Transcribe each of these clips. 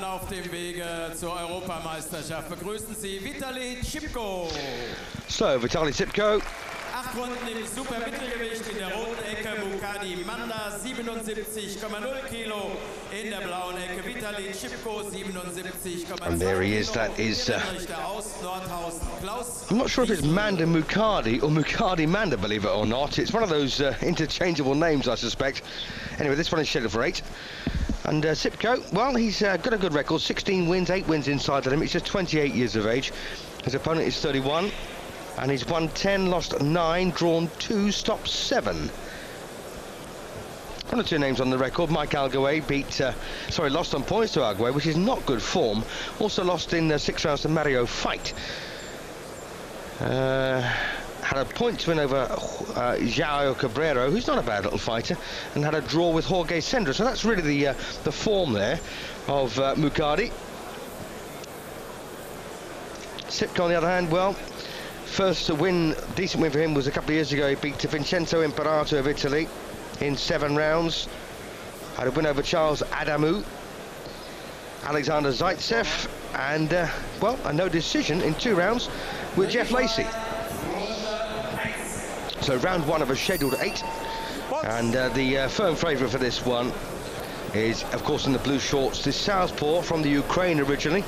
Auf dem Wege zur Europameisterschaft begrüßen Sie Vitaliy Tsypko. So, Vitaliy Tsypko. 8 Runden im Supermittelgewicht in der roten Ecke Mukadi Manda 77,0 Kilo. In der blauen Ecke Vitaliy Tsypko 77,2 And there he is, that is... I'm not sure if it's Manda Mukadi or Mukadi Manda, believe it or not. It's one of those interchangeable names, I suspect. Anyway, this one is scheduled for 8. And Tsypko, well, he's got a good record, 16 wins, 8 wins inside the limit. He's just 28 years of age. His opponent is 31, and he's won 10, lost 9, drawn 2, stopped 7. One or two names on the record. Mike Alguay lost on points to Alguay, which is not good form. Also lost in 6 rounds to Mario Fight. Had a points win over João Cabrero, who's not a bad little fighter, and had a draw with Jorge Sendra. So that's really the form there of Mukadi. Tsypko, on the other hand, well, first win, decent win for him, was a couple of years ago. He beat Vincenzo Imperato of Italy in 7 rounds. Had a win over Charles Adamu, Alexander Zaitsev, and, well, a no decision in 2 rounds with Jeff Lacey. So round 1 of a scheduled 8, and the firm favourite for this one is, of course, in the blue shorts, this southpaw from the Ukraine originally.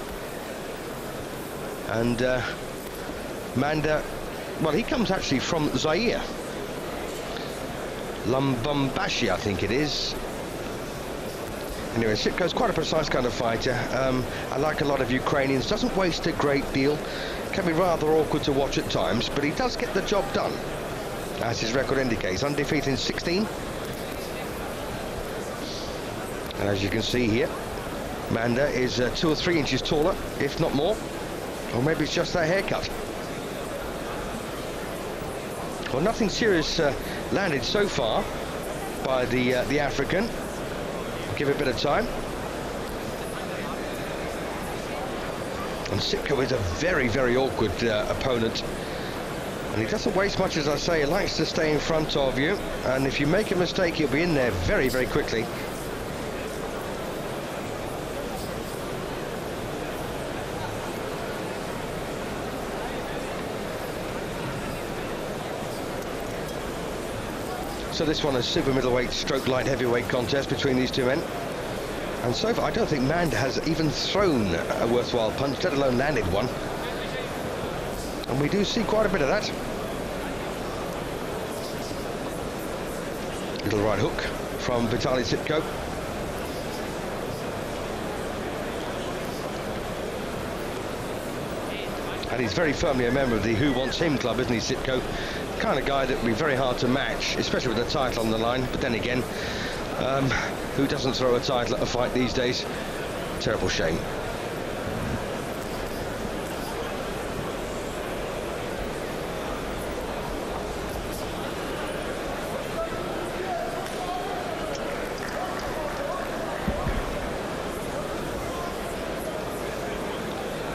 And Manda, well, he comes actually from Zaire. Lubumbashi, I think it is. Anyway, Tsypko's quite a precise kind of fighter. I like a lot of Ukrainians, doesn't waste a great deal, can be rather awkward to watch at times, but he does get the job done, as his record indicates. Undefeated in 16. And as you can see here, Manda is 2 or 3 inches taller, if not more. Or maybe it's just that haircut. Well, nothing serious landed so far by the African. Give it a bit of time. And Tsypko is a very, very awkward opponent. And he doesn't waste much, as I say. He likes to stay in front of you. And if you make a mistake, he'll be in there very, very quickly. So this one is super middleweight stroke light heavyweight contest between these two men. And so far, I don't think Manda has even thrown a worthwhile punch, let alone landed one. And we do see quite a bit of that. Little right hook from Vitaliy Tsypko. And he's very firmly a member of the Who Wants Him club, isn't he, Tsypko? Kind of guy that would be very hard to match, especially with the title on the line. But then again, who doesn't throw a title at a fight these days? Terrible shame.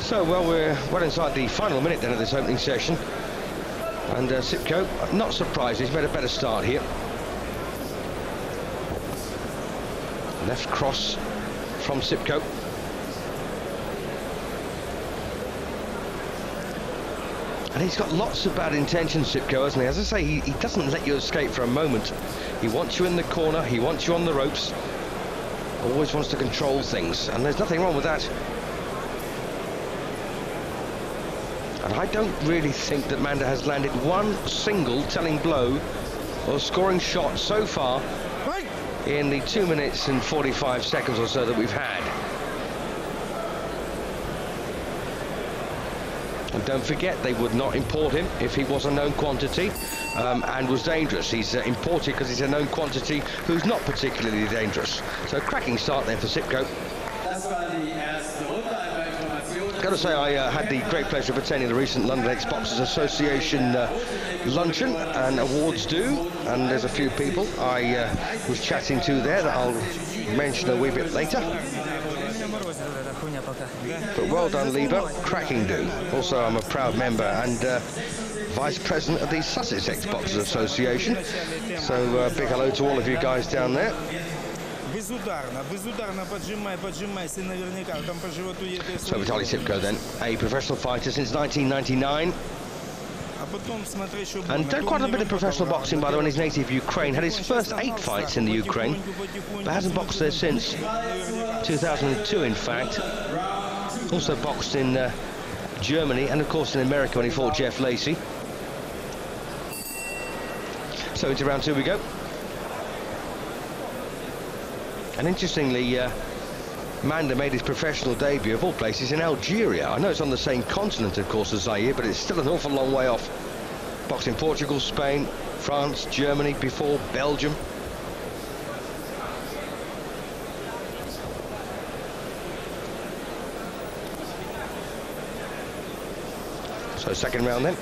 So, well, we're well inside the final minute then of this opening session. And Tsypko, not surprised, he's made a better start here. Left cross from Tsypko. And he's got lots of bad intentions, Tsypko, hasn't he? As I say, he doesn't let you escape for a moment. He wants you in the corner, he wants you on the ropes. Always wants to control things, and there's nothing wrong with that. And I don't really think that Manda has landed one single telling blow or scoring shot so far in the 2 minutes and 45 seconds or so that we've had. And don't forget, they would not import him if he was a known quantity and was dangerous. He's imported because he's a known quantity who's not particularly dangerous. So cracking start there for Tsypko. Got to say, I had the great pleasure of attending the recent London Ex-Boxers Association luncheon and awards do, and there's a few people I was chatting to there that I'll mention a wee bit later. But well done, Lieber, cracking do. Also, I'm a proud member and Vice President of the Sussex Ex-Boxers Association, so big hello to all of you guys down there. Vitaliy Tsypko then, a professional fighter since 1999. And done quite a bit of professional boxing, by the way, in his native Ukraine. Had his first 8 fights in the Ukraine, but hasn't boxed there since 2002, in fact. Also boxed in Germany and, of course, in America when he fought Jeff Lacey. So into round 2 we go. And interestingly, Manda made his professional debut, of all places, in Algeria. I know it's on the same continent, of course, as Zaire, but it's still an awful long way off. Boxed in Portugal, Spain, France, Germany, before Belgium. So second round then.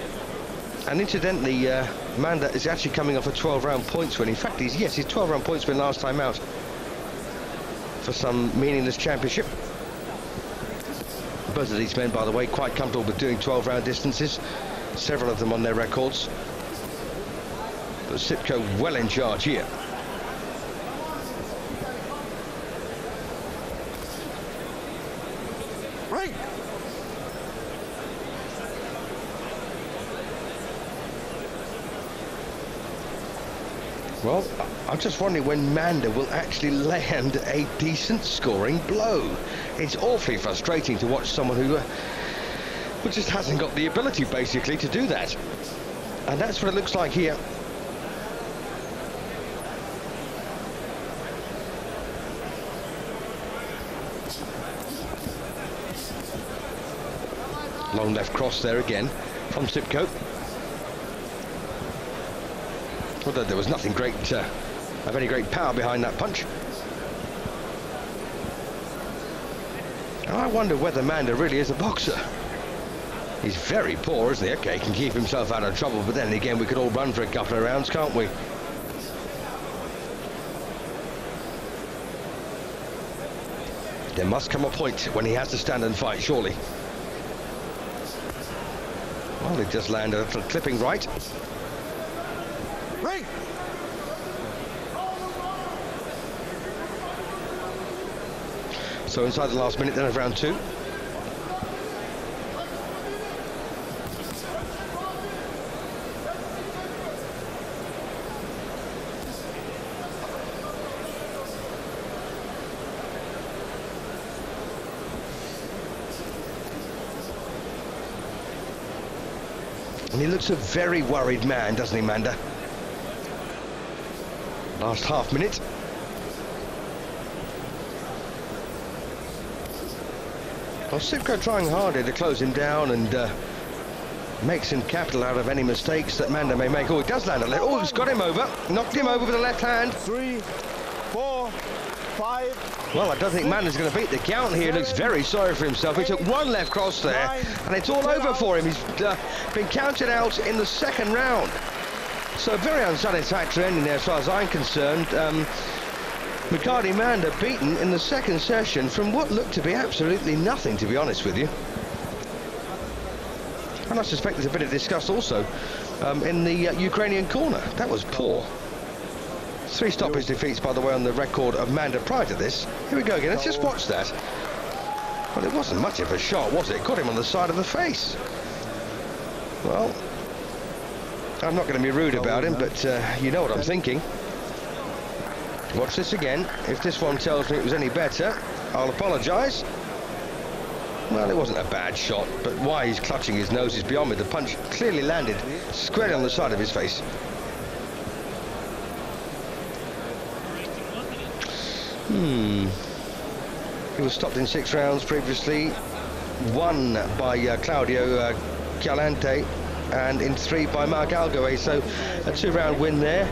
And incidentally, Manda is actually coming off a 12-round points win. In fact, his 12-round points win last time out for some meaningless championship. Both of these men, by the way, quite comfortable with doing 12-round distances. Several of them on their records. But Tsypko well in charge here. Right. Well, I'm just wondering when Manda will actually land a decent scoring blow. It's awfully frustrating to watch someone who just hasn't got the ability, basically, to do that. And that's what it looks like here. Long left cross there again from Tsypko. Although there was nothing great, of any great power behind that punch. And I wonder whether Manda really is a boxer. He's very poor, isn't he? Okay, he can keep himself out of trouble, but then again, we could all run for a couple of rounds, can't we? There must come a point when he has to stand and fight, surely. Well, he just landed a little clipping right. Right. So inside the last minute then of round 2. And he looks a very worried man, doesn't he, Manda? Last half minute. Well, Tsypko trying harder to close him down and make some capital out of any mistakes that Manda may make. Oh, he does land a left. Oh, he's got him over. Knocked him over with the left hand. 3, 4, 5. Well, I don't think Manda's going to beat the count here. He looks very sorry for himself. He took one left cross there, and it's all over for him. He's been counted out in the second round. So a very unsatisfactory ending there as far as I'm concerned. Mukadi Manda beaten in the second session from what looked to be absolutely nothing, to be honest with you. And I suspect there's a bit of disgust also in the Ukrainian corner. That was poor. 3 stoppage defeats, by the way, on the record of Manda prior to this. Here we go again. Let's just watch that. Well, it wasn't much of a shot, was it? Caught him on the side of the face. Well, I'm not going to be rude about him, but you know what I'm thinking. Watch this again. If this one tells me it was any better, I'll apologise. Well, it wasn't a bad shot, but why he's clutching his nose is beyond me. The punch clearly landed squarely on the side of his face. He was stopped in 6 rounds previously, won by Claudio Chialante, and in 3 by Mark Algoe. So a 2-round win there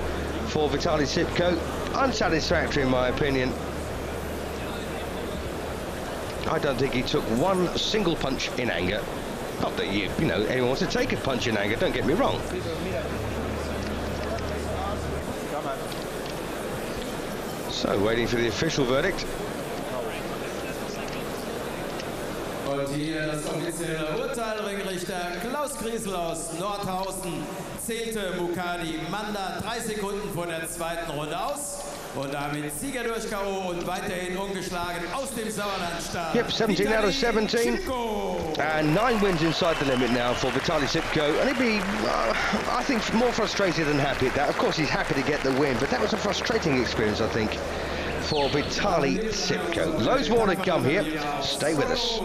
for Vitaliy Tsypko. Unsatisfactory in my opinion. I don't think he took one single punch in anger. Not that you know, anyone wants to take a punch in anger, don't get me wrong. So, waiting for the official verdict. Und hier das offizielle Urteil, Ringrichter Klaus Griesel aus Nordhausen zählte Mukadi Manda 3 Sekunden vor der zweiten Runde aus. Und damit Sieger durch K.O. und weiterhin ungeschlagen aus dem Sauerlandstart. Yep, 17 out of 17. And 9 wins inside the limit now for Vitaliy Tsypko. And he'd be, I think, more frustrated than happy at that. Of course, he's happy to get the win, but that was a frustrating experience, I think, for Vitaliy Tsypko. Loads more to come here. Stay with us.